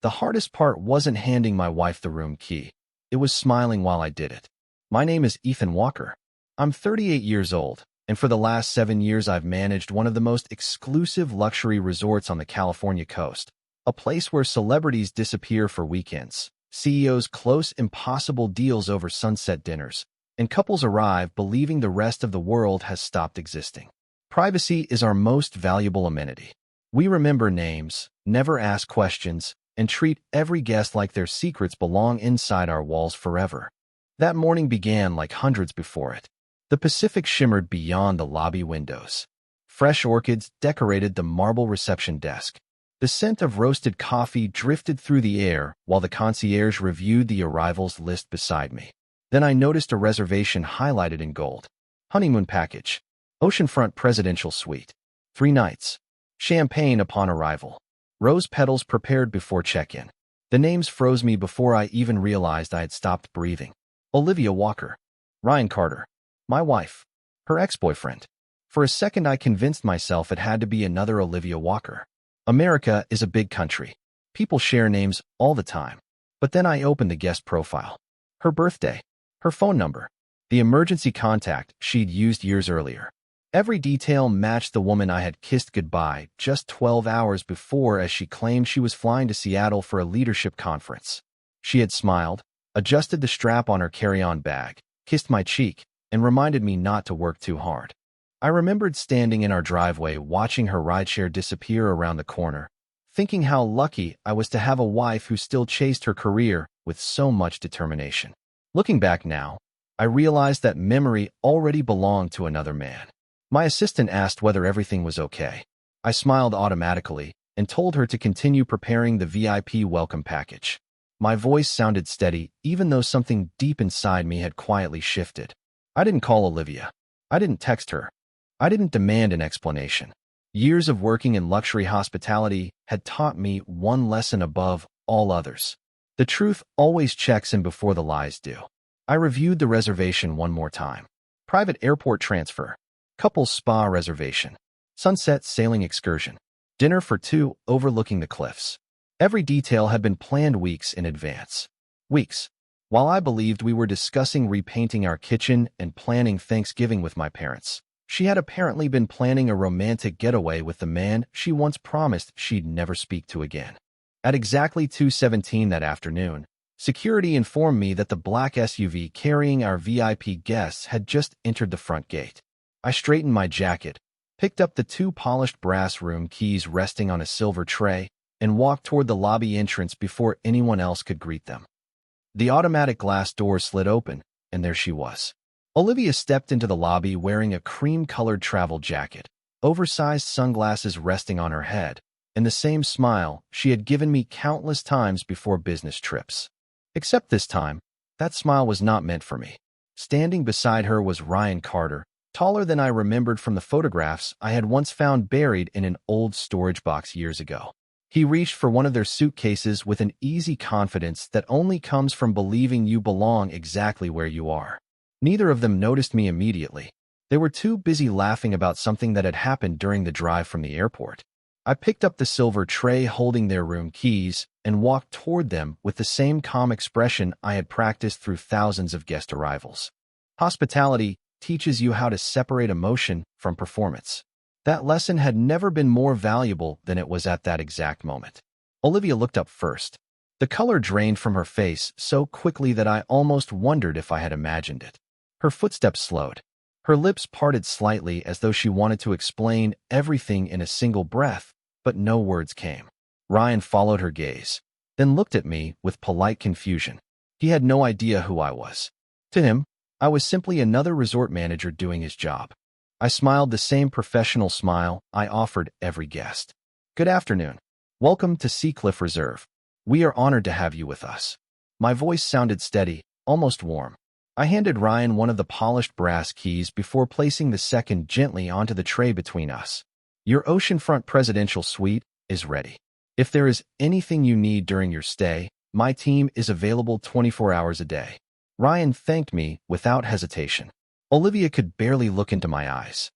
The hardest part wasn't handing my wife the room key. It was smiling while I did it. My name is Ethan Walker. I'm 38 years old, and for the last 7 years I've managed one of the most exclusive luxury resorts on the California coast, a place where celebrities disappear for weekends, CEOs close impossible deals over sunset dinners, and couples arrive believing the rest of the world has stopped existing. Privacy is our most valuable amenity. We remember names, never ask questions, and treat every guest like their secrets belong inside our walls forever. That morning began like hundreds before it. The Pacific shimmered beyond the lobby windows. Fresh orchids decorated the marble reception desk. The scent of roasted coffee drifted through the air while the concierge reviewed the arrivals list beside me. Then I noticed a reservation highlighted in gold. Honeymoon package. Oceanfront presidential suite. 3 nights. Champagne upon arrival. Rose petals prepared before check-in. The names froze me before I even realized I had stopped breathing. Olivia Walker. Ryan Carter. My wife. Her ex-boyfriend. For a second I convinced myself it had to be another Olivia Walker. America is a big country. People share names all the time. But then I opened the guest profile. Her birthday. Her phone number. The emergency contact she'd used years earlier. Every detail matched the woman I had kissed goodbye just 12 hours before as she claimed she was flying to Seattle for a leadership conference. She had smiled, adjusted the strap on her carry-on bag, kissed my cheek, and reminded me not to work too hard. I remembered standing in our driveway watching her rideshare disappear around the corner, thinking how lucky I was to have a wife who still chased her career with so much determination. Looking back now, I realized that memory already belonged to another man. My assistant asked whether everything was okay. I smiled automatically and told her to continue preparing the VIP welcome package. My voice sounded steady, even though something deep inside me had quietly shifted. I didn't call Olivia. I didn't text her. I didn't demand an explanation. Years of working in luxury hospitality had taught me one lesson above all others. The truth always checks in before the lies do. I reviewed the reservation one more time. Private airport transfer. Couples spa reservation. Sunset sailing excursion. Dinner for 2 overlooking the cliffs. Every detail had been planned weeks in advance. Weeks. While I believed we were discussing repainting our kitchen and planning Thanksgiving with my parents, she had apparently been planning a romantic getaway with the man she once promised she'd never speak to again. At exactly 2:17 that afternoon, security informed me that the black SUV carrying our VIP guests had just entered the front gate. I straightened my jacket, picked up the 2 polished brass room keys resting on a silver tray, and walked toward the lobby entrance before anyone else could greet them. The automatic glass door slid open, and there she was. Olivia stepped into the lobby wearing a cream-colored travel jacket, oversized sunglasses resting on her head, and the same smile she had given me countless times before business trips. Except this time, that smile was not meant for me. Standing beside her was Ryan Carter, taller than I remembered from the photographs I had once found buried in an old storage box years ago. He reached for one of their suitcases with an easy confidence that only comes from believing you belong exactly where you are. Neither of them noticed me immediately. They were too busy laughing about something that had happened during the drive from the airport. I picked up the silver tray holding their room keys and walked toward them with the same calm expression I had practiced through thousands of guest arrivals. Hospitality teaches you how to separate emotion from performance. That lesson had never been more valuable than it was at that exact moment. Olivia looked up first. The color drained from her face so quickly that I almost wondered if I had imagined it. Her footsteps slowed. Her lips parted slightly as though she wanted to explain everything in a single breath, but no words came. Ryan followed her gaze, then looked at me with polite confusion. He had no idea who I was. To him, I was simply another resort manager doing his job. I smiled the same professional smile I offered every guest. Good afternoon. Welcome to Seacliff Reserve. We are honored to have you with us. My voice sounded steady, almost warm. I handed Ryan one of the polished brass keys before placing the second gently onto the tray between us. Your oceanfront presidential suite is ready. If there is anything you need during your stay, my team is available 24 hours a day. Ryan thanked me without hesitation. Olivia could barely look into my eyes.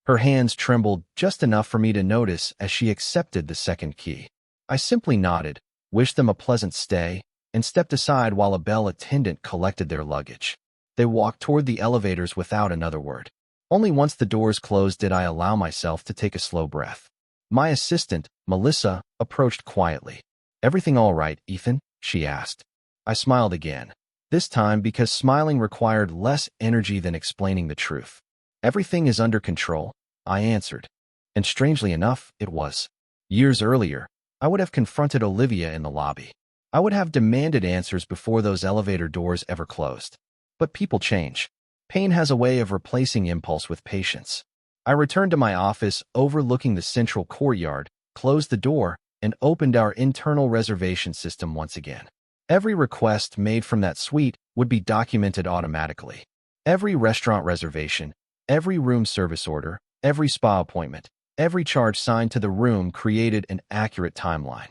Her hands trembled just enough for me to notice as she accepted the second key. I simply nodded, wished them a pleasant stay, and stepped aside while a bell attendant collected their luggage. They walked toward the elevators without another word. Only once the doors closed did I allow myself to take a slow breath. My assistant, Melissa, approached quietly. "Everything all right, Ethan?" she asked. I smiled again, this time because smiling required less energy than explaining the truth. "Everything is under control," I answered. And strangely enough, it was. Years earlier, I would have confronted Olivia in the lobby. I would have demanded answers before those elevator doors ever closed. But people change. Pain has a way of replacing impulse with patience. I returned to my office overlooking the central courtyard, closed the door, and opened our internal reservation system once again. Every request made from that suite would be documented automatically. Every restaurant reservation, every room service order, every spa appointment, every charge signed to the room created an accurate timeline.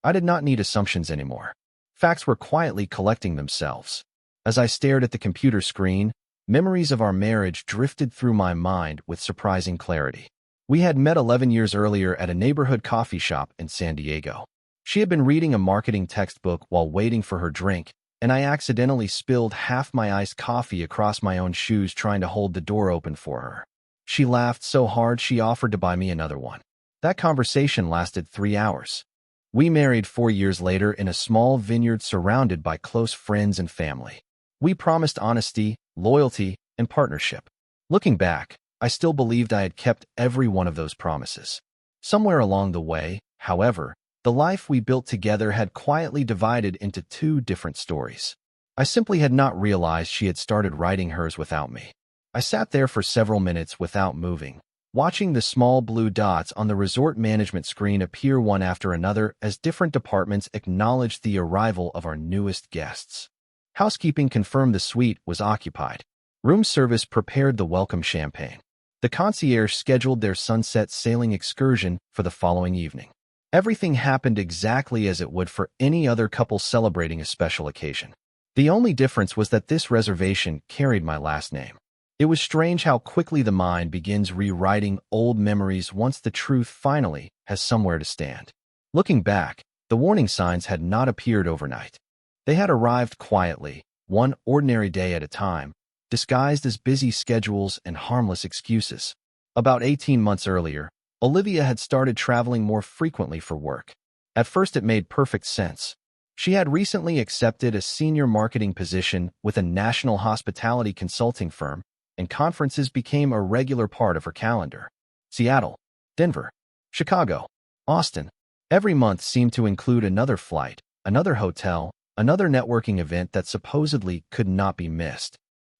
I did not need assumptions anymore. Facts were quietly collecting themselves. As I stared at the computer screen, memories of our marriage drifted through my mind with surprising clarity. We had met 11 years earlier at a neighborhood coffee shop in San Diego. She had been reading a marketing textbook while waiting for her drink, and I accidentally spilled half my iced coffee across my own shoes trying to hold the door open for her. She laughed so hard she offered to buy me another one. That conversation lasted 3 hours. We married 4 years later in a small vineyard surrounded by close friends and family. We promised honesty, loyalty, and partnership. Looking back, I still believed I had kept every one of those promises. Somewhere along the way, however, the life we built together had quietly divided into 2 different stories. I simply had not realized she had started writing hers without me. I sat there for several minutes without moving, watching the small blue dots on the resort management screen appear one after another as different departments acknowledged the arrival of our newest guests. Housekeeping confirmed the suite was occupied. Room service prepared the welcome champagne. The concierge scheduled their sunset sailing excursion for the following evening. Everything happened exactly as it would for any other couple celebrating a special occasion. The only difference was that this reservation carried my last name. It was strange how quickly the mind begins rewriting old memories once the truth finally has somewhere to stand. Looking back, the warning signs had not appeared overnight. They had arrived quietly, one ordinary day at a time, disguised as busy schedules and harmless excuses. About 18 months earlier, Olivia had started traveling more frequently for work. At first it made perfect sense. She had recently accepted a senior marketing position with a national hospitality consulting firm, and conferences became a regular part of her calendar. Seattle, Denver, Chicago, Austin. Every month seemed to include another flight, another hotel, another networking event that supposedly could not be missed.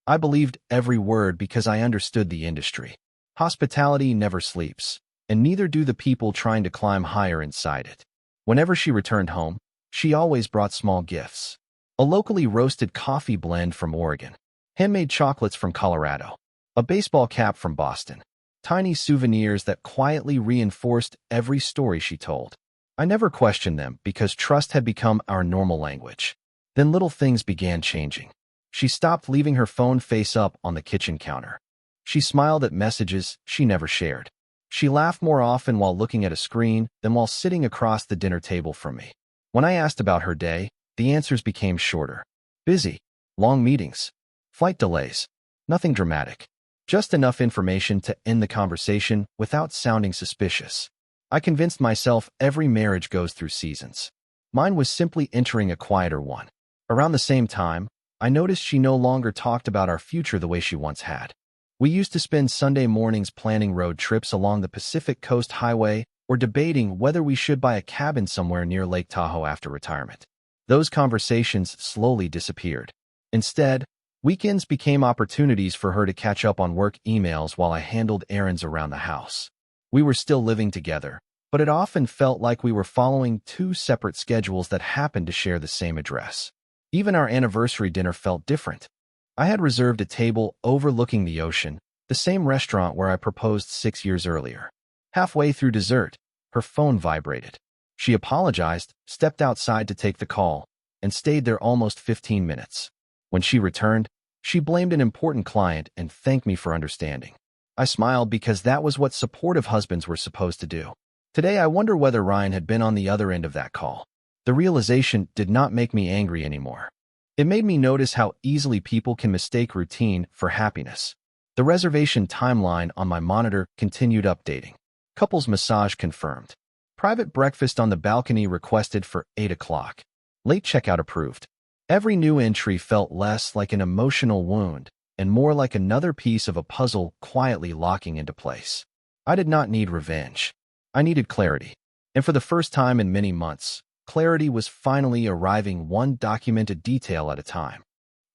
I believed every word because I understood the industry. Hospitality never sleeps, and neither do the people trying to climb higher inside it. Whenever she returned home, she always brought small gifts. A locally roasted coffee blend from Oregon, handmade chocolates from Colorado, a baseball cap from Boston, tiny souvenirs that quietly reinforced every story she told. I never questioned them because trust had become our normal language. Then little things began changing. She stopped leaving her phone face up on the kitchen counter. She smiled at messages she never shared. She laughed more often while looking at a screen than while sitting across the dinner table from me. When I asked about her day, the answers became shorter. Busy, long meetings, flight delays, nothing dramatic. Just enough information to end the conversation without sounding suspicious. I convinced myself every marriage goes through seasons. Mine was simply entering a quieter one. Around the same time, I noticed she no longer talked about our future the way she once had. We used to spend Sunday mornings planning road trips along the Pacific Coast Highway or debating whether we should buy a cabin somewhere near Lake Tahoe after retirement. Those conversations slowly disappeared. Instead, weekends became opportunities for her to catch up on work emails while I handled errands around the house. We were still living together, but it often felt like we were following 2 separate schedules that happened to share the same address. Even our anniversary dinner felt different. I had reserved a table overlooking the ocean, the same restaurant where I proposed 6 years earlier. Halfway through dessert, her phone vibrated. She apologized, stepped outside to take the call, and stayed there almost 15 minutes. When she returned, she blamed an important client and thanked me for understanding. I smiled because that was what supportive husbands were supposed to do. Today I wonder whether Ryan had been on the other end of that call. The realization did not make me angry anymore. It made me notice how easily people can mistake routine for happiness. The reservation timeline on my monitor continued updating. Couples massage confirmed. Private breakfast on the balcony requested for 8 o'clock. Late checkout approved. Every new entry felt less like an emotional wound and more like another piece of a puzzle quietly locking into place. I did not need revenge. I needed clarity. And for the first time in many months, clarity was finally arriving, one documented detail at a time.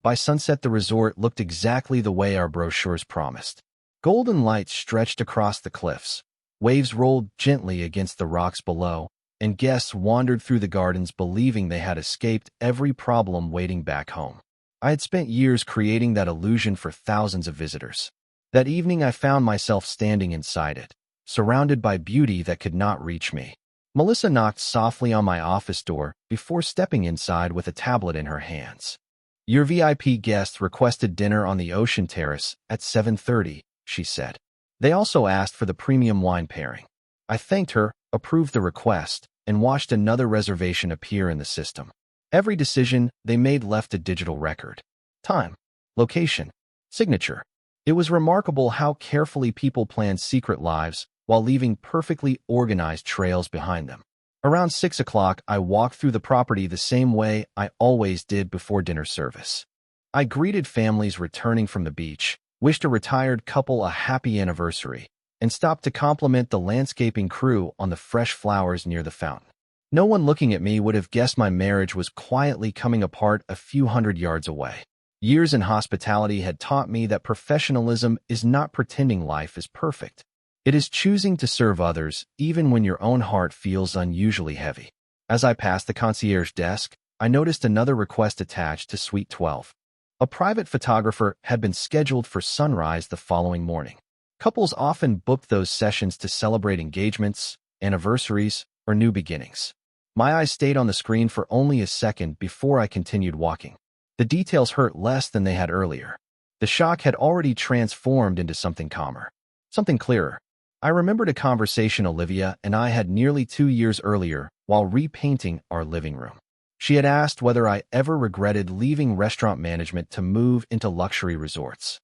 By sunset, the resort looked exactly the way our brochures promised. Golden lights stretched across the cliffs. Waves rolled gently against the rocks below, and guests wandered through the gardens believing they had escaped every problem waiting back home. I had spent years creating that illusion for thousands of visitors. That evening, I found myself standing inside it, surrounded by beauty that could not reach me. Melissa knocked softly on my office door before stepping inside with a tablet in her hands. "Your VIP guest requested dinner on the ocean terrace at 7:30, she said. They also asked for the premium wine pairing. I thanked her, approved the request, and watched another reservation appear in the system. Every decision they made left a digital record. Time, location, signature. It was remarkable how carefully people planned secret lives while leaving perfectly organized trails behind them. Around 6 o'clock, I walked through the property the same way I always did before dinner service. I greeted families returning from the beach, wished a retired couple a happy anniversary, and stopped to compliment the landscaping crew on the fresh flowers near the fountain. No one looking at me would have guessed my marriage was quietly coming apart a few hundred yards away. Years in hospitality had taught me that professionalism is not pretending life is perfect. It is choosing to serve others even when your own heart feels unusually heavy. As I passed the concierge desk, I noticed another request attached to Suite 12. A private photographer had been scheduled for sunrise the following morning. Couples often booked those sessions to celebrate engagements, anniversaries, or new beginnings. My eyes stayed on the screen for only a second before I continued walking. The details hurt less than they had earlier. The shock had already transformed into something calmer, something clearer. I remembered a conversation Olivia and I had nearly 2 years earlier while repainting our living room. She had asked whether I ever regretted leaving restaurant management to move into luxury resorts.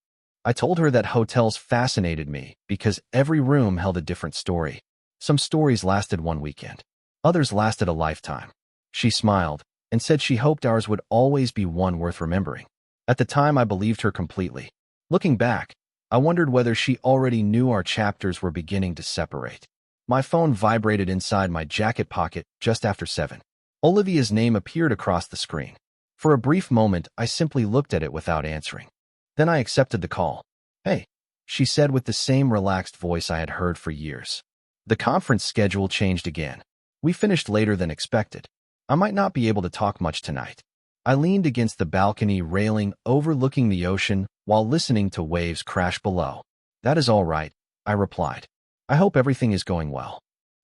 I told her that hotels fascinated me because every room held a different story. Some stories lasted one weekend. Others lasted a lifetime. She smiled and said she hoped ours would always be one worth remembering. At the time, I believed her completely. Looking back, I wondered whether she already knew our chapters were beginning to separate. My phone vibrated inside my jacket pocket just after 7. Olivia's name appeared across the screen. For a brief moment, I simply looked at it without answering. Then I accepted the call. "Hey," she said with the same relaxed voice I had heard for years. The conference schedule changed again. We finished later than expected. I might not be able to talk much tonight. I leaned against the balcony railing overlooking the ocean while listening to waves crash below. "That is all right," I replied. "I hope everything is going well."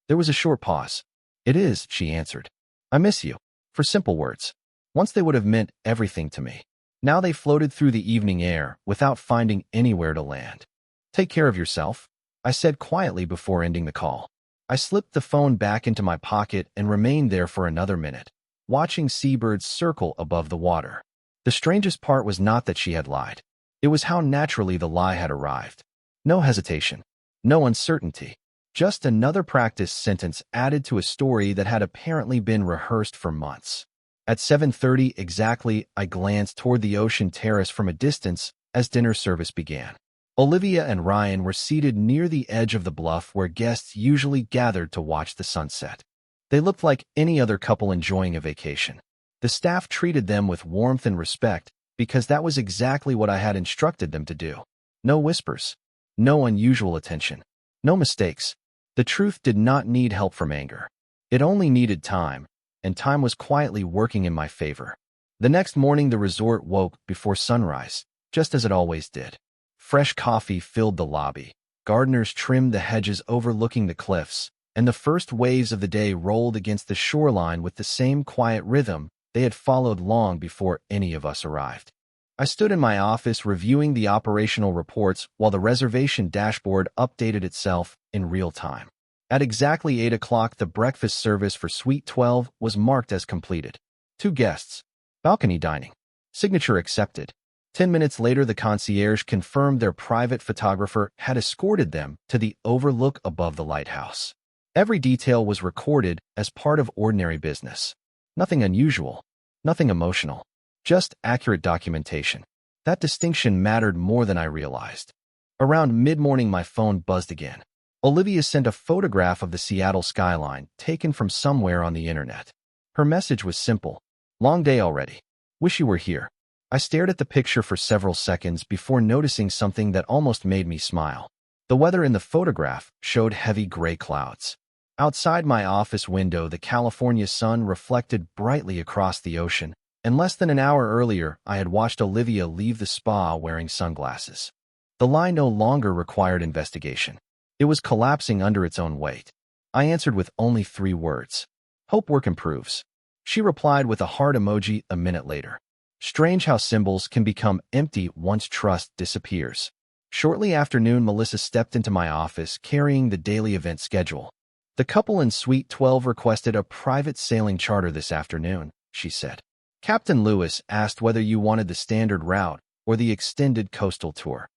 There was a short pause. "It is," she answered. "I miss you." For simple words. Once they would have meant everything to me. Now they floated through the evening air without finding anywhere to land. "Take care of yourself," I said quietly before ending the call. I slipped the phone back into my pocket and remained there for another minute, watching seabirds circle above the water. The strangest part was not that she had lied. It was how naturally the lie had arrived. No hesitation, no uncertainty, just another practice sentence added to a story that had apparently been rehearsed for months. At 7:30 exactly, I glanced toward the ocean terrace from a distance as dinner service began. Olivia and Ryan were seated near the edge of the bluff where guests usually gathered to watch the sunset. They looked like any other couple enjoying a vacation. The staff treated them with warmth and respect because that was exactly what I had instructed them to do. No whispers, no unusual attention, no mistakes. The truth did not need help from anger. It only needed time, and time was quietly working in my favor. The next morning, the resort woke before sunrise, just as it always did. Fresh coffee filled the lobby. Gardeners trimmed the hedges overlooking the cliffs, and the first waves of the day rolled against the shoreline with the same quiet rhythm they had followed long before any of us arrived. I stood in my office reviewing the operational reports while the reservation dashboard updated itself in real time. At exactly 8 o'clock, the breakfast service for Suite 12 was marked as completed. 2 guests. Balcony dining. Signature accepted. 10 minutes later, the concierge confirmed their private photographer had escorted them to the overlook above the lighthouse. Every detail was recorded as part of ordinary business. Nothing unusual, nothing emotional, just accurate documentation. That distinction mattered more than I realized. Around mid-morning, my phone buzzed again. Olivia sent a photograph of the Seattle skyline taken from somewhere on the internet. Her message was simple. Long day already. Wish you were here. I stared at the picture for several seconds before noticing something that almost made me smile. The weather in the photograph showed heavy gray clouds. Outside my office window, the California sun reflected brightly across the ocean, and less than an hour earlier, I had watched Olivia leave the spa wearing sunglasses. The lie no longer required investigation. It was collapsing under its own weight. I answered with only 3 words. Hope work improves. She replied with a heart emoji a minute later. Strange how symbols can become empty once trust disappears. Shortly after noon, Melissa stepped into my office carrying the daily event schedule. The couple in Suite 12 requested a private sailing charter this afternoon, she said. Captain Lewis asked whether you wanted the standard route or the extended coastal tour.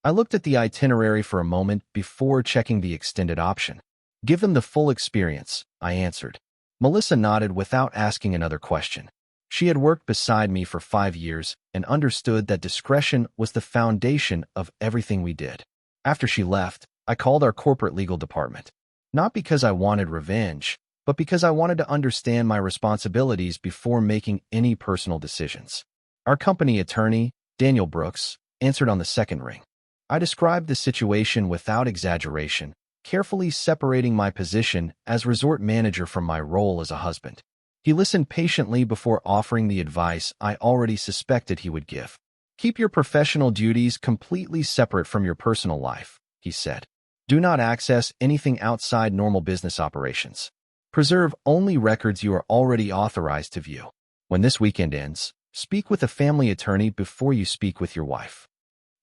I looked at the itinerary for a moment before checking the extended option. Give them the full experience, I answered. Melissa nodded without asking another question. She had worked beside me for 5 years and understood that discretion was the foundation of everything we did. After she left, I called our corporate legal department. Not because I wanted revenge, but because I wanted to understand my responsibilities before making any personal decisions. Our company attorney, Daniel Brooks, answered on the second ring. I described the situation without exaggeration, carefully separating my position as resort manager from my role as a husband. He listened patiently before offering the advice I already suspected he would give. Keep your professional duties completely separate from your personal life, he said. Do not access anything outside normal business operations. Preserve only records you are already authorized to view. When this weekend ends, speak with a family attorney before you speak with your wife.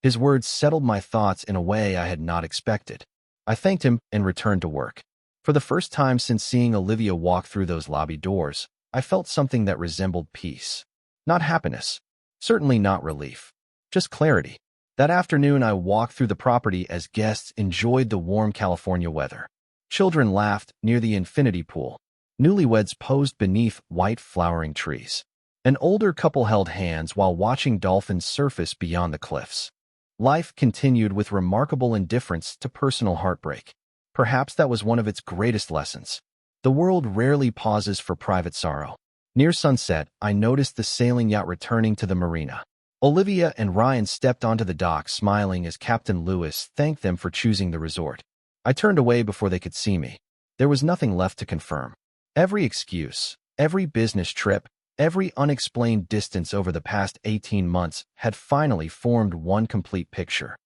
His words settled my thoughts in a way I had not expected. I thanked him and returned to work. For the first time since seeing Olivia walk through those lobby doors, I felt something that resembled peace. Not happiness. Certainly not relief. Just clarity. That afternoon, I walked through the property as guests enjoyed the warm California weather. Children laughed near the infinity pool. Newlyweds posed beneath white flowering trees. An older couple held hands while watching dolphins surface beyond the cliffs. Life continued with remarkable indifference to personal heartbreak. Perhaps that was one of its greatest lessons. The world rarely pauses for private sorrow. Near sunset, I noticed the sailing yacht returning to the marina. Olivia and Ryan stepped onto the dock smiling as Captain Lewis thanked them for choosing the resort. I turned away before they could see me. There was nothing left to confirm. Every excuse, every business trip, every unexplained distance over the past 18 months had finally formed one complete picture.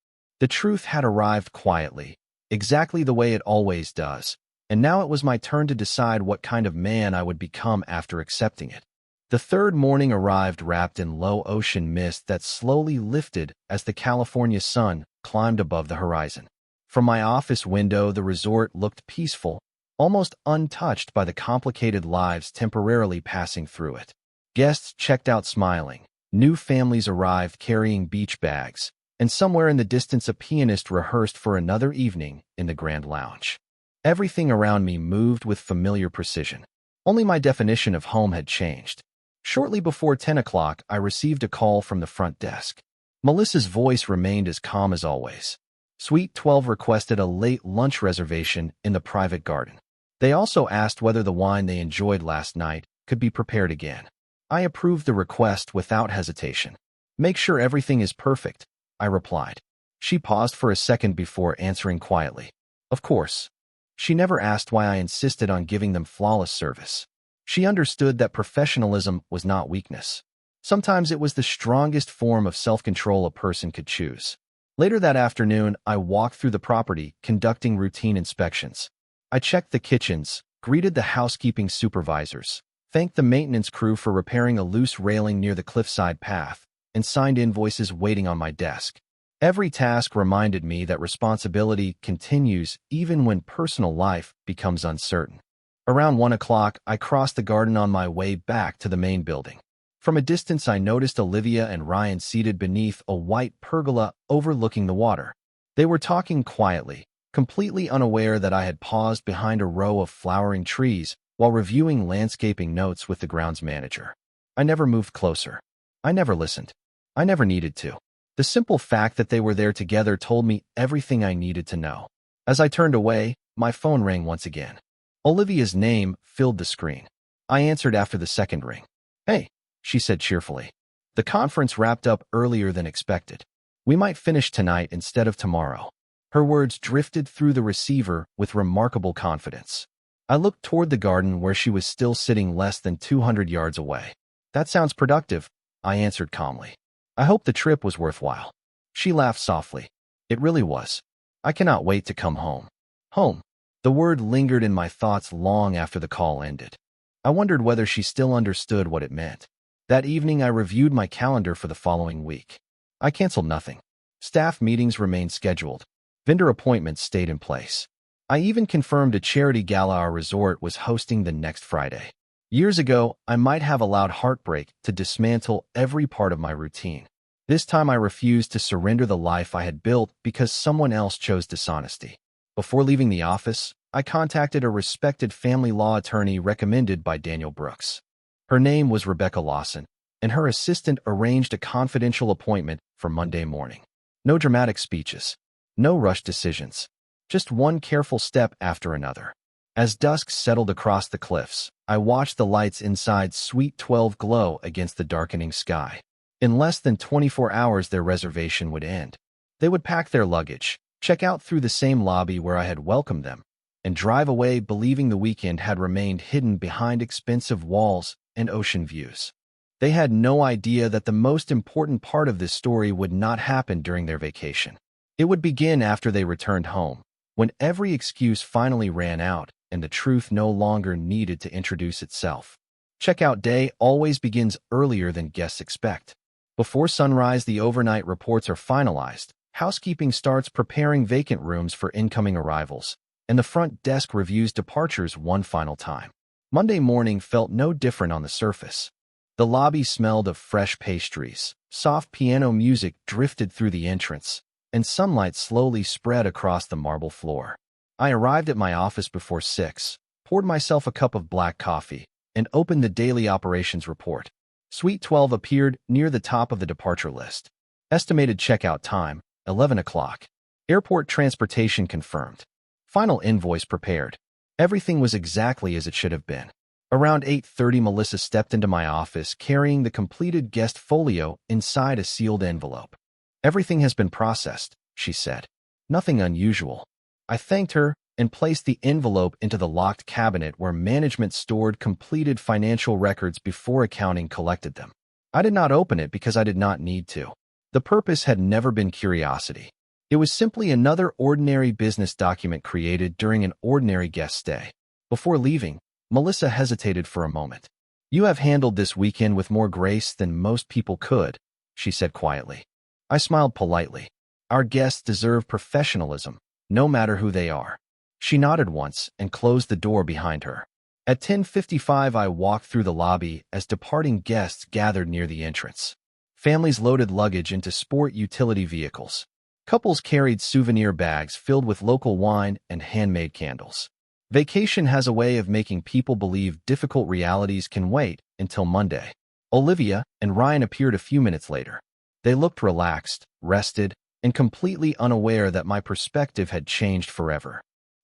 The truth had arrived quietly, exactly the way it always does, and now it was my turn to decide what kind of man I would become after accepting it. The third morning arrived wrapped in low ocean mist that slowly lifted as the California sun climbed above the horizon. From my office window, the resort looked peaceful, almost untouched by the complicated lives temporarily passing through it. Guests checked out smiling, new families arrived carrying beach bags, and somewhere in the distance a pianist rehearsed for another evening in the Grand Lounge. Everything around me moved with familiar precision. Only my definition of home had changed. Shortly before 10 o'clock, I received a call from the front desk. Melissa's voice remained as calm as always. Suite 12 requested a late lunch reservation in the private garden. They also asked whether the wine they enjoyed last night could be prepared again. I approved the request without hesitation. Make sure everything is perfect, I replied. She paused for a second before answering quietly. Of course. She never asked why I insisted on giving them flawless service. She understood that professionalism was not weakness. Sometimes it was the strongest form of self-control a person could choose. Later that afternoon, I walked through the property, conducting routine inspections. I checked the kitchens, greeted the housekeeping supervisors, thanked the maintenance crew for repairing a loose railing near the cliffside path, and signed invoices waiting on my desk. Every task reminded me that responsibility continues even when personal life becomes uncertain. Around 1 o'clock, I crossed the garden on my way back to the main building. From a distance, I noticed Olivia and Ryan seated beneath a white pergola overlooking the water. They were talking quietly, completely unaware that I had paused behind a row of flowering trees while reviewing landscaping notes with the grounds manager. I never moved closer. I never listened. I never needed to. The simple fact that they were there together told me everything I needed to know. As I turned away, my phone rang once again. Olivia's name filled the screen. I answered after the second ring. "Hey," she said cheerfully. "The conference wrapped up earlier than expected. We might finish tonight instead of tomorrow." Her words drifted through the receiver with remarkable confidence. I looked toward the garden where she was still sitting less than 200 yards away. "That sounds productive," I answered calmly. "I hope the trip was worthwhile." She laughed softly. "It really was. I cannot wait to come home." Home. The word lingered in my thoughts long after the call ended. I wondered whether she still understood what it meant. That evening, I reviewed my calendar for the following week. I canceled nothing. Staff meetings remained scheduled. Vendor appointments stayed in place. I even confirmed a charity gala our resort was hosting the next Friday. Years ago, I might have allowed heartbreak to dismantle every part of my routine. This time I refused to surrender the life I had built because someone else chose dishonesty. Before leaving the office, I contacted a respected family law attorney recommended by Daniel Brooks. Her name was Rebecca Lawson, and her assistant arranged a confidential appointment for Monday morning. No dramatic speeches. No rushed decisions. Just one careful step after another. As dusk settled across the cliffs, I watched the lights inside Suite 12 glow against the darkening sky. In less than 24 hours, their reservation would end. They would pack their luggage, check out through the same lobby where I had welcomed them, and drive away believing the weekend had remained hidden behind expensive walls and ocean views. They had no idea that the most important part of this story would not happen during their vacation. It would begin after they returned home, when every excuse finally ran out and the truth no longer needed to introduce itself. Checkout day always begins earlier than guests expect. Before sunrise, the overnight reports are finalized. Housekeeping starts preparing vacant rooms for incoming arrivals, and the front desk reviews departures one final time. Monday morning felt no different on the surface. The lobby smelled of fresh pastries, soft piano music drifted through the entrance, and sunlight slowly spread across the marble floor. I arrived at my office before 6, poured myself a cup of black coffee, and opened the daily operations report. Suite 12 appeared near the top of the departure list. Estimated checkout time, 11 o'clock. Airport transportation confirmed. Final invoice prepared. Everything was exactly as it should have been. Around 8:30, Melissa stepped into my office carrying the completed guest folio inside a sealed envelope. "Everything has been processed," she said. "Nothing unusual." I thanked her and placed the envelope into the locked cabinet where management stored completed financial records before accounting collected them. I did not open it because I did not need to. The purpose had never been curiosity. It was simply another ordinary business document created during an ordinary guest stay. Before leaving, Melissa hesitated for a moment. "You have handled this weekend with more grace than most people could," she said quietly. I smiled politely. "Our guests deserve professionalism, no matter who they are." She nodded once and closed the door behind her. At 10:55, I walked through the lobby as departing guests gathered near the entrance. Families loaded luggage into sport utility vehicles. Couples carried souvenir bags filled with local wine and handmade candles. Vacation has a way of making people believe difficult realities can wait until Monday. Olivia and Ryan appeared a few minutes later. They looked relaxed, rested, and completely unaware that my perspective had changed forever.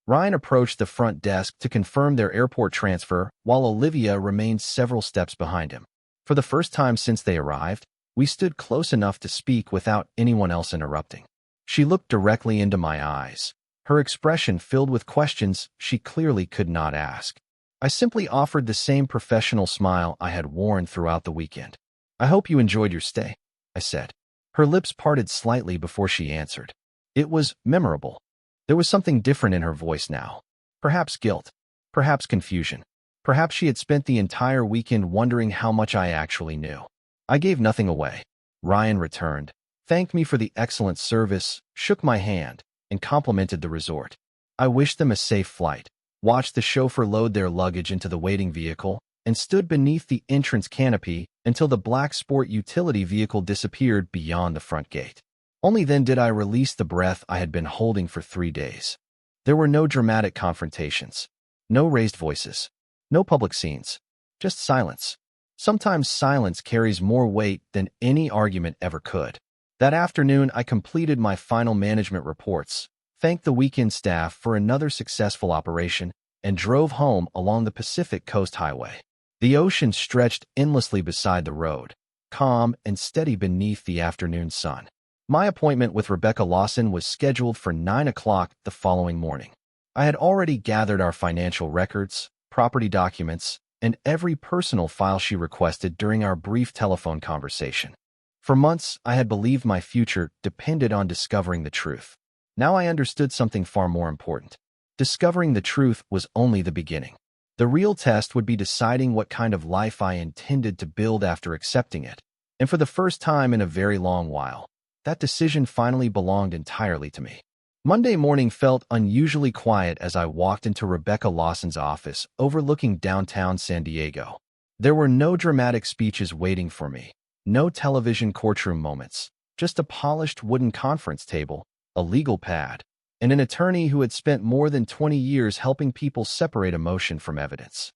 Ryan approached the front desk to confirm their airport transfer, while Olivia remained several steps behind him. For the first time since they arrived, we stood close enough to speak without anyone else interrupting. She looked directly into my eyes, her expression filled with questions she clearly could not ask. I simply offered the same professional smile I had worn throughout the weekend. "I hope you enjoyed your stay," I said. Her lips parted slightly before she answered. It was memorable. There was something different in her voice now. Perhaps guilt. Perhaps confusion. Perhaps she had spent the entire weekend wondering how much I actually knew. "I gave nothing away," Ryan returned, thanked me for the excellent service, shook my hand, and complimented the resort. I wished them a safe flight, watched the chauffeur load their luggage into the waiting vehicle, and stood beneath the entrance canopy until the black sport utility vehicle disappeared beyond the front gate. Only then did I release the breath I had been holding for 3 days. There were no dramatic confrontations, no raised voices, no public scenes, just silence. Sometimes silence carries more weight than any argument ever could. That afternoon, I completed my final management reports, thanked the weekend staff for another successful operation, and drove home along the Pacific Coast Highway. The ocean stretched endlessly beside the road, calm and steady beneath the afternoon sun. My appointment with Rebecca Lawson was scheduled for 9 o'clock the following morning. I had already gathered our financial records, property documents, and every personal file she requested during our brief telephone conversation. For months, I had believed my future depended on discovering the truth. Now I understood something far more important. Discovering the truth was only the beginning. The real test would be deciding what kind of life I intended to build after accepting it. And for the first time in a very long while, that decision finally belonged entirely to me. Monday morning felt unusually quiet as I walked into Rebecca Lawson's office overlooking downtown San Diego. There were no dramatic speeches waiting for me, no television courtroom moments, just a polished wooden conference table, a legal pad, and an attorney who had spent more than 20 years helping people separate emotion from evidence.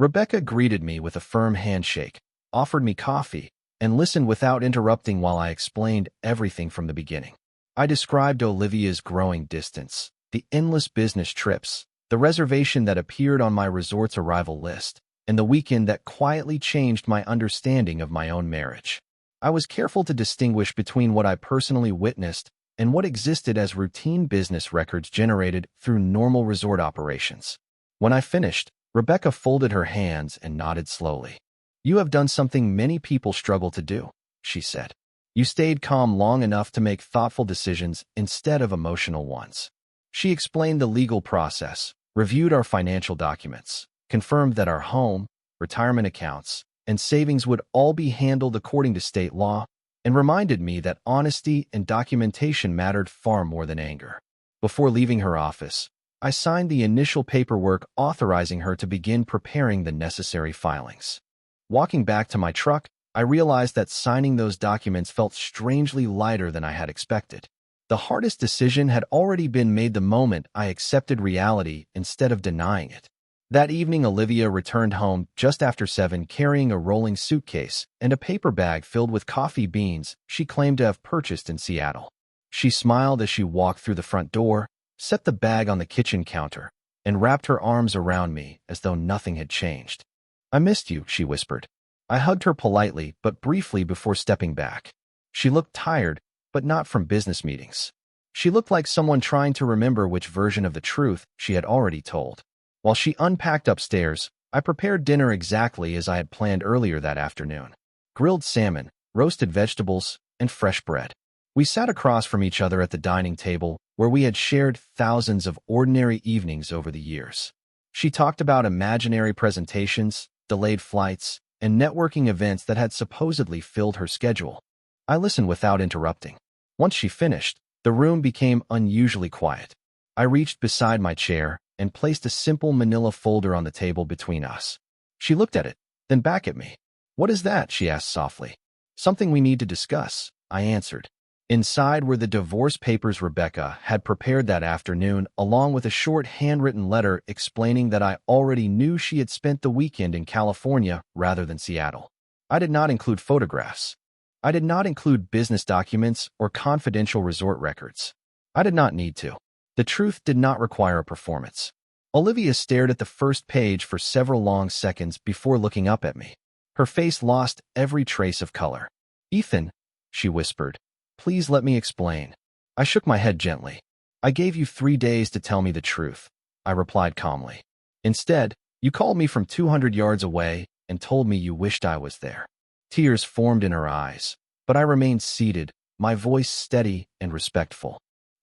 Rebecca greeted me with a firm handshake, offered me coffee, and listened without interrupting while I explained everything from the beginning. I described Olivia's growing distance, the endless business trips, the reservation that appeared on my resort's arrival list, and the weekend that quietly changed my understanding of my own marriage. I was careful to distinguish between what I personally witnessed and what existed as routine business records generated through normal resort operations. When I finished, Rebecca folded her hands and nodded slowly. "You have done something many people struggle to do," she said. "You stayed calm long enough to make thoughtful decisions instead of emotional ones." She explained the legal process, reviewed our financial documents, confirmed that our home, retirement accounts, and savings would all be handled according to state law, and reminded me that honesty and documentation mattered far more than anger. Before leaving her office, I signed the initial paperwork authorizing her to begin preparing the necessary filings. Walking back to my truck, I realized that signing those documents felt strangely lighter than I had expected. The hardest decision had already been made the moment I accepted reality instead of denying it. That evening, Olivia returned home just after 7 carrying a rolling suitcase and a paper bag filled with coffee beans she claimed to have purchased in Seattle. She smiled as she walked through the front door, set the bag on the kitchen counter, and wrapped her arms around me as though nothing had changed. "I missed you," she whispered. I hugged her politely but briefly before stepping back. She looked tired, but not from business meetings. She looked like someone trying to remember which version of the truth she had already told. While she unpacked upstairs, I prepared dinner exactly as I had planned earlier that afternoon. Grilled salmon, roasted vegetables, and fresh bread. We sat across from each other at the dining table, where we had shared thousands of ordinary evenings over the years. She talked about imaginary presentations, delayed flights, and networking events that had supposedly filled her schedule. I listened without interrupting. Once she finished, the room became unusually quiet. I reached beside my chair and placed a simple manila folder on the table between us. She looked at it, then back at me. "What is that?" she asked softly. "Something we need to discuss," I answered. Inside were the divorce papers Rebecca had prepared that afternoon, along with a short handwritten letter explaining that I already knew she had spent the weekend in California rather than Seattle. I did not include photographs. I did not include business documents or confidential resort records. I did not need to. The truth did not require a performance. Olivia stared at the first page for several long seconds before looking up at me. Her face lost every trace of color. "Ethan," she whispered, "please let me explain." I shook my head gently. "I gave you 3 days to tell me the truth," I replied calmly. "Instead, you called me from 200 yards away and told me you wished I was there." Tears formed in her eyes, but I remained seated, my voice steady and respectful.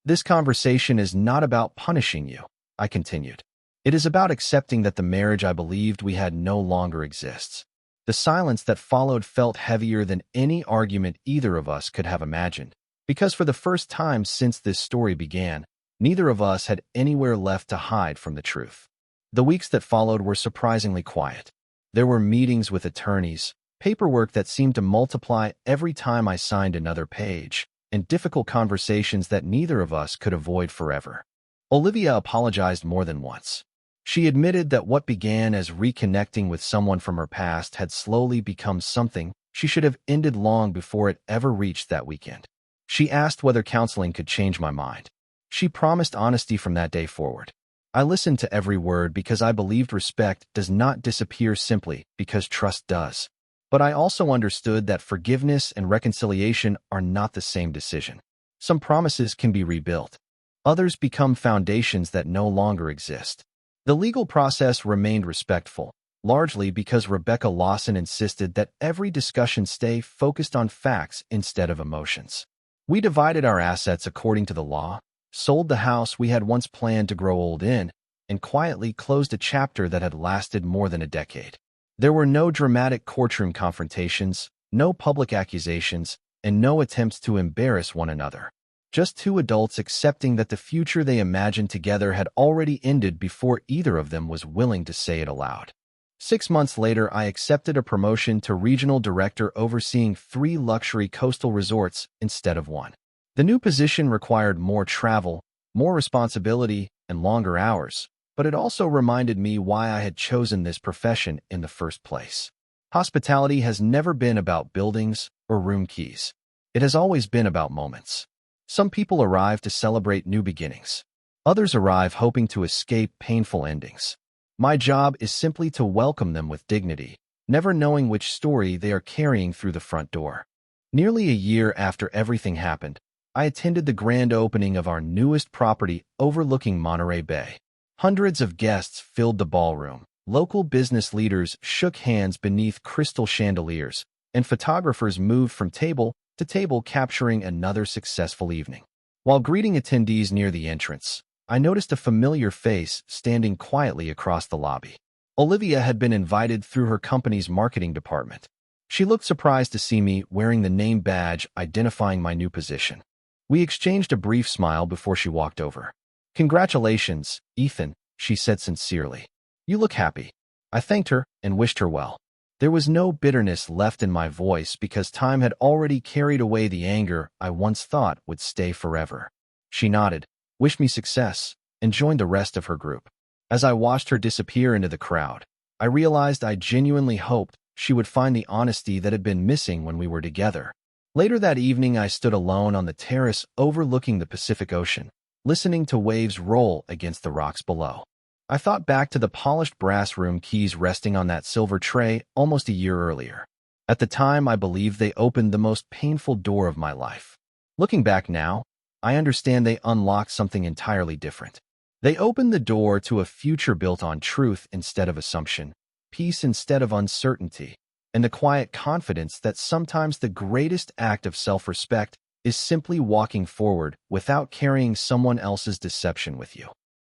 "This conversation is not about punishing you," I continued. "It is about accepting that the marriage I believed we had no longer exists." The silence that followed felt heavier than any argument either of us could have imagined. Because for the first time since this story began, neither of us had anywhere left to hide from the truth. The weeks that followed were surprisingly quiet. There were meetings with attorneys, paperwork that seemed to multiply every time I signed another page, and difficult conversations that neither of us could avoid forever. Olivia apologized more than once. She admitted that what began as reconnecting with someone from her past had slowly become something she should have ended long before it ever reached that weekend. She asked whether counseling could change my mind. She promised honesty from that day forward. I listened to every word because I believed respect does not disappear simply because trust does. But I also understood that forgiveness and reconciliation are not the same decision. Some promises can be rebuilt. Others become foundations that no longer exist. The legal process remained respectful, largely because Rebecca Lawson insisted that every discussion stay focused on facts instead of emotions. We divided our assets according to the law, sold the house we had once planned to grow old in, and quietly closed a chapter that had lasted more than a decade. There were no dramatic courtroom confrontations, no public accusations, and no attempts to embarrass one another. Just two adults accepting that the future they imagined together had already ended before either of them was willing to say it aloud. 6 months later, I accepted a promotion to regional director overseeing 3 luxury coastal resorts instead of 1. The new position required more travel, more responsibility, and longer hours, but it also reminded me why I had chosen this profession in the first place. Hospitality has never been about buildings or room keys. It has always been about moments. Some people arrive to celebrate new beginnings. Others arrive hoping to escape painful endings. My job is simply to welcome them with dignity, never knowing which story they are carrying through the front door. Nearly a year after everything happened, I attended the grand opening of our newest property overlooking Monterey Bay. Hundreds of guests filled the ballroom. Local business leaders shook hands beneath crystal chandeliers, and photographers moved from table to table capturing another successful evening. While greeting attendees near the entrance, I noticed a familiar face standing quietly across the lobby. Olivia had been invited through her company's marketing department. She looked surprised to see me wearing the name badge identifying my new position. We exchanged a brief smile before she walked over. "Congratulations, Ethan," she said sincerely. "You look happy." I thanked her and wished her well. There was no bitterness left in my voice because time had already carried away the anger I once thought would stay forever. She nodded, wished me success, and joined the rest of her group. As I watched her disappear into the crowd, I realized I genuinely hoped she would find the honesty that had been missing when we were together. Later that evening, I stood alone on the terrace overlooking the Pacific Ocean, listening to waves roll against the rocks below. I thought back to the polished brass room keys resting on that silver tray almost a year earlier. At the time, I believed they opened the most painful door of my life. Looking back now, I understand they unlocked something entirely different. They opened the door to a future built on truth instead of assumption, peace instead of uncertainty, and the quiet confidence that sometimes the greatest act of self-respect is simply walking forward without carrying someone else's deception with you.